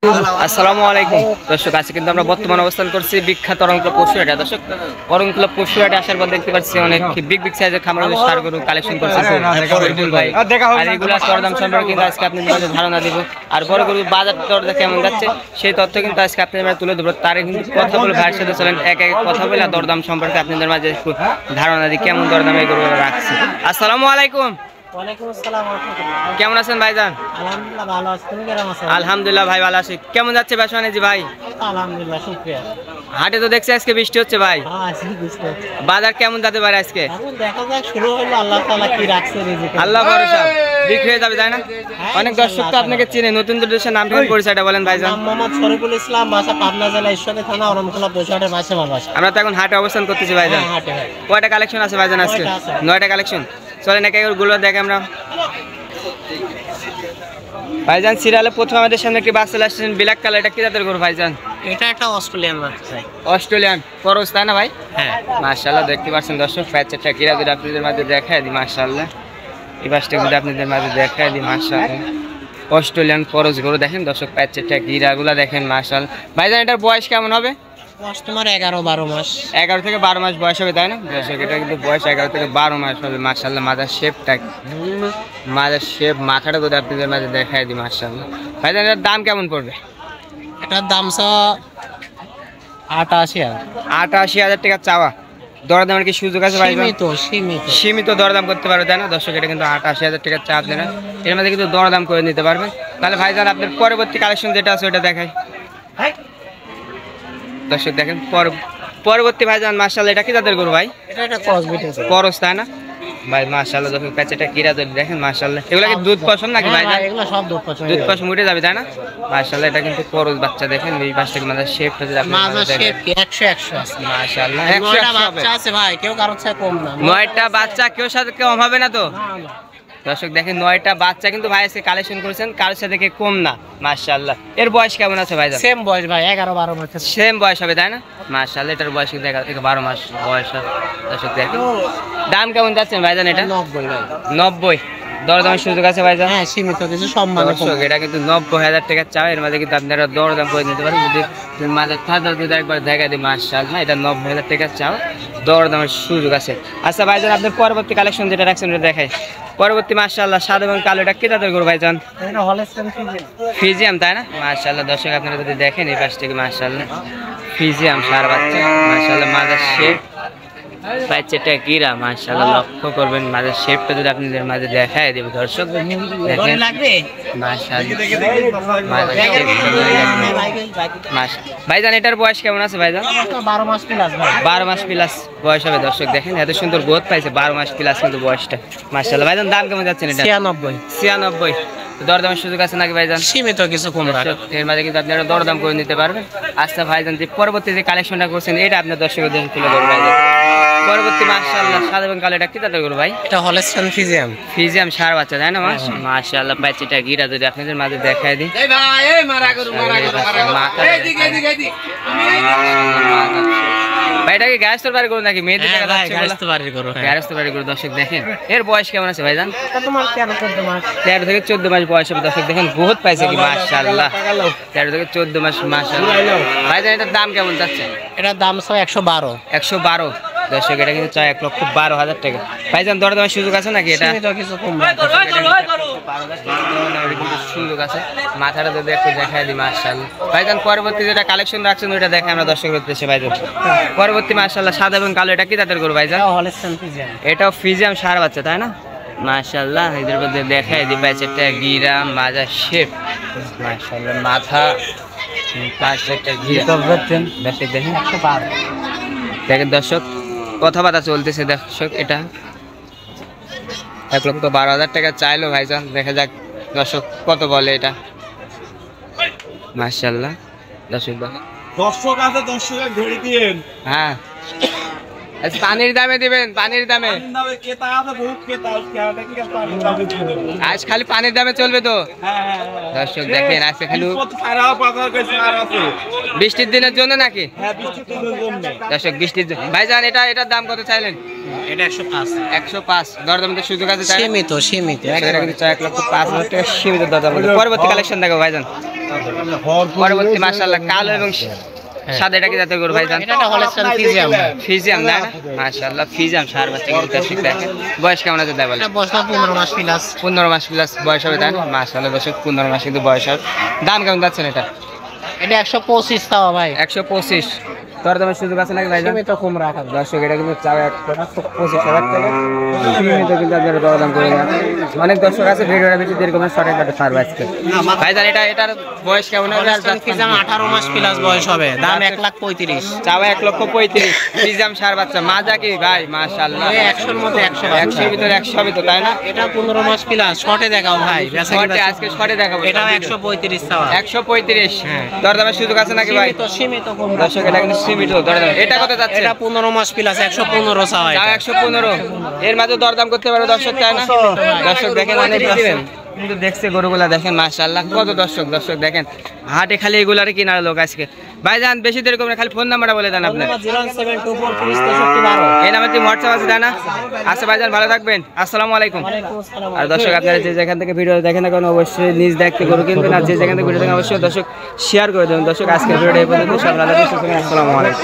আসসালামু আলাইকুম দর্শক, আজকে কিন্তু আমরা বর্তমানে অবস্থান করছি বিখ্যাত অরণকুলা পশুহাটে। দর্শক, অরণকুলা পশুহাটে আসার পর দেখতে পাচ্ছি অনেক বিগ সাইজের খামারের ষাঁড় গরু কালেকশন করছে ভাই। আর এগুলো দরদাম সম্পর্কে কিন্তু আজকে আপনাদের মাঝে ধারণা দিব। আর বড় গরু বাজার দরটা কেমন যাচ্ছে সেই তথ্য কিন্তু আজকে আপনাদের মাঝে তুলে ধরবো। তার কিন্তু কথা বলে ভাইয়ের সাথে চলেন এক এক কথা বলে দরদাম সম্পর্কে আপনাদের মাঝে একটু ধারণা দিই কেমন দরদাম এই গরু রাখছে। আসসালামু আলাইকুম। কেমন আছেন ভাইজান? আলহামদুলিল্লাহ ভালো আছি, তুমি কেমন আছো? আলহামদুলিল্লাহ ভাই ভালো আছি। কেমন যাচ্ছে ব্যবসা বাণিজ্য ভাই? আলহামদুলিল্লাহ শুকরিয়া। হাটে তো দেখছি আজকে বৃষ্টি হচ্ছে ভাই, বাজার কেমন যেতে পারে আজকে? এখন দেখা যাক, শুরু হলো, আল্লাহ তাআলা কি রাখছে রিজিকে। আল্লাহ ভরসা, বিক্রি হয়ে যাবে তাই না? অনেক দর্শক তো আপনাকে চিনে, নতুন দেশের নাম ঠিকানা পরিচয়টা বলেন ভাইজান। নাম মোহাম্মদ শরীফুল ইসলাম, বাসা পাবনা জেলা ঈশ্বরদী থানা, অরণকুলা পশুহাটের পাশে আমার বাসা। আমরা তো এখন হাটে অবস্থান করতেছি ভাইজান। হাটে কয়টা কালেকশন আছে ভাইজান আজকে? 9টা কালেকশন। চলেন এক এক গুলো দেখে আমরা ভাইজান। সিরিয়ালে প্রথম আমাদের সামনে একটি বাচ্চা আসছেন ব্ল্যাক কালার, এটা কি জাতের গরু ভাইজান? এটা একটা অস্ট্রেলিয়ান বাচ্চা। অস্ট্রেলিয়ান করস তাই না ভাই? হ্যাঁ মাশাআল্লাহ, দেখতে পাচ্ছেন দর্শক প্যাচটা কিরা যদি আপনাদের মাঝে দেখায় দিই। মাশাআল্লাহ, এই পাশটা যদি আপনাদের মাঝে দেখায় দিই। মাশাআল্লাহ, অস্ট্রেলিয়ান করস গরু দেখেন দর্শক, প্যাচটা কিরাগুলা দেখেন। মাশাআল্লাহ ভাইজান, এটার বয়স কেমন হবে? বয়স তোমার 11-12 মাস। 11 থেকে 12 মাস বয়স হবে তাই না দর্শক? এটা কিন্তু বয়স 11 থেকে 12 মাস হবে। মাশাআল্লাহ, মাথার শেপটা, মাথার শেপ, মাথাটা যদি আপনাদের মাঝে দেখায় দিই। মাশাআল্লাহ ভাইজান, এটার দাম কেমন পড়বে? এটার দাম 88,000। 88,000 টাকা চাওয়া। দরদামের কি সুযোগ আছে ভাই? সীমিত দরদাম করতে পারবে তাই না দর্শক? এটা কিন্তু 88,000 টাকা চা আপনারা এর মধ্যে কিন্তু দরদাম করে নিতে পারবেন। তাহলে ভাইজান আপনার পরবর্তী কালেকশন যেটা আছে ওটা দেখাই দর্শক। দেখেন পরবর্তী ভাইজান, মাশাআল্লাহ, এটা কি জাতের গরু ভাই? এটা একটা ক্রস বিট আছে, করস তাই না ভাই? মাশাআল্লাহ, দর্শক প্যাচটা কিরা যদি দেখেন। মাশাআল্লাহ, এগুলা কি দুধ পছন্দ নাকি ভাই? এগুলো সব দুধ পছন্দ, দুধ পছন্দ উঠে যাবে তাই না? মাশাআল্লাহ, এটা কিন্তু করস বাচ্চা দেখেন। এই পাশটা মানে শেপ হয়ে যাবে। মাঝে শেপ 100 আছে। মাশাআল্লাহ, 100টা বাচ্চা আছে ভাই, কেউ কারোর চেয়ে কম না। 9টা বাচ্চা কেউ সাথে কম হবে না তো দর্শক? দেখেন 9টা বাচ্চা কিন্তু ভাই আজকে কালেকশন করেছেন, কারোর সাথে কম না। মাশাআল্লাহ, এর বয়স কেমন আছে ভাই? সেম বয়স ভাই, 11-12 মাস। সেম বয়স হবে তাই না? মাশাআল্লাহ, এটার বয়স কিন্তু 11 থেকে 12 মাস বয়স হবে দর্শক। দেখেন দাম কেমন যাচ্ছেন ভাইজান? এটা 90 ভাই। 90 দরদামের সুযোগ আছে ভাইজান? হ্যাঁ, সীমিত কিছু সম্মান। এটা কিন্তু 90,000 টাকা চাও, এর মধ্যে কিন্তু আপনারা দরদাম করে নিতে পারেন। যদি মাঝের থাকা যদি একবার দেখা দিই। মাশাআল্লাহ, এটা 90,000 টাকা চাও, দরদামের সুযোগ আছে। আচ্ছা ভাইজান, আপনার পরবর্তী কালেকশন যেটা রাখছেন ওটা দেখাই। পরবর্তী মাশাআল্লাহ সাদা এবং কালো, এটা কি তাদের গরু ভাইজান? এটা হলস্টাইন ফিজিয়াম তাই না? মাশাআল্লাহ, দর্শক আপনারা যদি দেখেন এই পাশ থেকে, মাশাআল্লাহ ফিজিয়াম ষাঁড় বাচ্চা। মাশাআল্লাহ, মাদার শেপ, বাচ্চাটা কিরা মাশাআল্লাহ লক্ষ্য করবেন। মাঝে শেপটা যদি আপনাদের মাঝে দেখায় দেব দর্শক দেখেন। ভাইজান, এটার বয়স কেমন আছে ভাইজান? 12 মাস প্লাস ভাই। 12 মাস প্লাস বয়স হবে দর্শক। দেখেন এত সুন্দর গ্রোথ পাইছে, 12 মাস প্লাস কিন্তু বয়সটা। মাশাআল্লাহ ভাইজান, দাম কেমন যাচ্ছে এটা? 96 দরদামের সুযোগ আছে নাকি ভাইজান? সীমিত কিছু কম রাখো, এর মাঝে কিন্তু আপনারা দরদাম করে নিতে পারবেন। আচ্ছা ভাইজান, যে পরবর্তী যে কালেকশনটা করছেন এটা আপনার দর্শকের জন্য তুলে ধরবেন ভাইজান। পরবর্তী মাশাআল্লাহ সাদা এবং কালো, এটা কি তাদের গরু ভাই? এটা হলস্টাইন ফিজিয়াম ষাঁড় বাচ্চা তাই না? মাশাআল্লাহ, বাচ্চাটা গিরা যদি আপনাদের মাঝে দেখায় দিই। ভাই এটা কি গ্যারেস্টর বাড়ি গরু নাকি মেয়েদের টাকা যাচ্ছে? গ্যারেস্টর বাড়ির গরু। গ্যারেস্টর বাড়ি গরু দর্শক দেখেন। এর বয়স কেমন আছে ভাইজান? এটা তোমার 13-14 মাস। 13 থেকে 14 মাস বয়স হবে দর্শক। দেখেন বহুত পাইছে কি মাশাআল্লাহ, 13 থেকে 14 মাস মাশাআল্লাহ। ভাইজান, এটার দাম কেমন যাচ্ছে? এটার দাম 112 দর্শক, এটা কিন্তু 1,12,000 টাকা। ভাইজান, দরদামের সুযোগ আছে নাকি? এটা কিছু কম সুযোগ আছে। মাথাটা যদি একটু দেখায় দিই। মাশাআল্লাহ ভাইজান, পরবর্তী যেটা কালেকশন রাখছেন ওইটা দেখে আমরা দর্শক উদ্দেশ্যে ভাইজান। পরবর্তী মাশাআল্লাহ সাদা এবং কালো, এটা কি তাদের গরু ভাইজান? এটাও ফিজিয়াম ষাঁড় বাচ্চা তাই না? মাশাআল্লাহ, এদের মধ্যে দেখায় দিই প্যাচেরটা গিরা, মাজার শেপ, মাশাআল্লাহ মাথা, পাঁচটা গিরা দেখেন। দেখেন দর্শক, কথাবার্তা চলতেছে দর্শক। এটা 1,12,000 টাকা চাইলো ভাইজান, দেখা যাক দর্শক কত বলে এটা। মাশাআল্লাহ দর্শক, দর্শক আছে, দর্শকের ঘড়ি দিন। হ্যাঁ আচ্ছা, পানির দামে দিবেন, পানির দামে। আজ খালি পানির দামে চলবে তো? দর্শক দেখেন আজকে খালি বৃষ্টির দিনের জন্য নাকি? দর্শক বৃষ্টির জন্য। ভাইজান এটার দাম কত চাইলেন? এটা 105। 105 দরদাম তো সুযোগ আছে? সীমিত সীমিত। এটা কিন্তু 1,05,000 টাকা সীমিত দরদাম। পরবর্তী কালেকশন দেখো ভাইজান। পরবর্তী মাশাআল্লাহ কালো এবং সাদা, এটা কি জাতের গরু ভাইজান? এটা হলস্টাইন ফ্রিজিয়াম। ফিজিয়াম না? মাশাআল্লাহ ফিজিয়াম সার বাচ্চা কিন্তু দর্শক দেখেন। বয়স কেমন আছে তাই বলেন? এটা বয়স 15 মাস প্লাস। 15 মাস প্লাস বয়স হবে তাই না? মাশাআল্লাহ দর্শক 15 মাস কিন্তু বয়স হবে। দাম কেমন যাচ্ছেন এটা? এটা 125 টাকা ভাই। 125 দরদামের সুযোগ আছে নাকি ভাইজান? সীমিত কম রাখা। দর্শক এটা কিন্তু চাও 125,000 টাকা সীমিত কিন্তু আপনারা দরদাম করে নেন। অনেক দর্শক আছে ভিডিওটা বেশি দেরি করে শর্টে কাটে সার বাচ্চা। ভাইজান এটার বয়স কেমন হবে? হলস্টাইন ফ্রিজিয়াম 18 মাস প্লাস বয়স হবে। দাম 1,35,000। চাও 1,35,000 ফিজিয়াম সার বাচ্চা। মাজা কি ভাই? মাশাআল্লাহ 100 এর মধ্যে 100। 100 এর ভিতরে 100 হবে তো তাই না? এটা 15 মাস প্লাস। শর্টে দেখাও ভাই। শর্টে আজকে শর্টে দেখাবো। এটা 135 টাকা। 135 দরদামের সুযোগ আছে নাকি ভাই? সীমিত কম। দর্শক এটা কিন্তু সীমিত দরদাম। এটা কত যাচ্ছে? এটা 15 মাস প্লাস 115 চাওয়া। চাও 115 এর মাঝে দরদাম করতে পারো দর্শক তাই না? দর্শক দেখেন অনেক দিবেন কিন্তু দেখছে গরুগুলা দেখেন মাশাআল্লাহ কত দর্শক দেখেন হাটে খালি এগুলারে কিনার লোক আজকে। ভাইজান বেশি দেরি করবেন, খালি ফোন নাম্বারটা বলে দেন আপনার। 072436312। এই নাম্বারটি হোয়াটসঅ্যাপ আছে তাই না? আচ্ছা ভাইজান ভালো থাকবেন, আসসালামু আলাইকুম। আর দর্শক আপনারা যে যেখান থেকে ভিডিও দেখেন না কেন অবশ্যই নিজ দেখতে গরু কিনবেন, আর যে যেখান থেকে ভিডিও দেখেন অবশ্যই দর্শক শেয়ার করে দেবেন। দর্শক আজকের ভিডিওটা এই পর্যন্ত। সব ভালো থাকবেন, আসসালামু আলাইকুম।